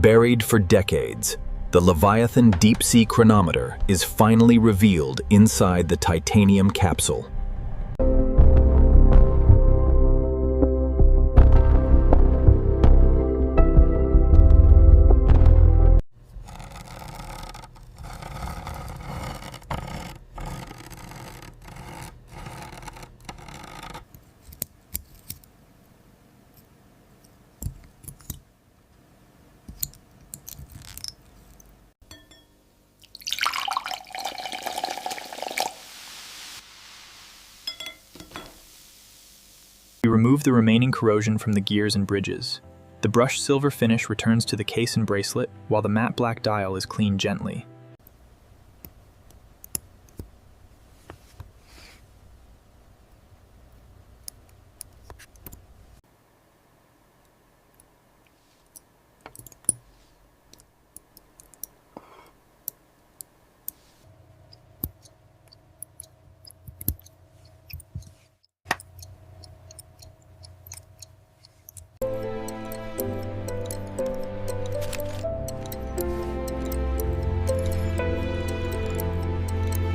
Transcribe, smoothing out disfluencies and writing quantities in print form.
Buried for decades, the Leviathan Deepsea Chronometer is finally revealed inside the titanium capsule. We remove the remaining corrosion from the gears and bridges. The brushed silver finish returns to the case and bracelet, while the matte black dial is cleaned gently.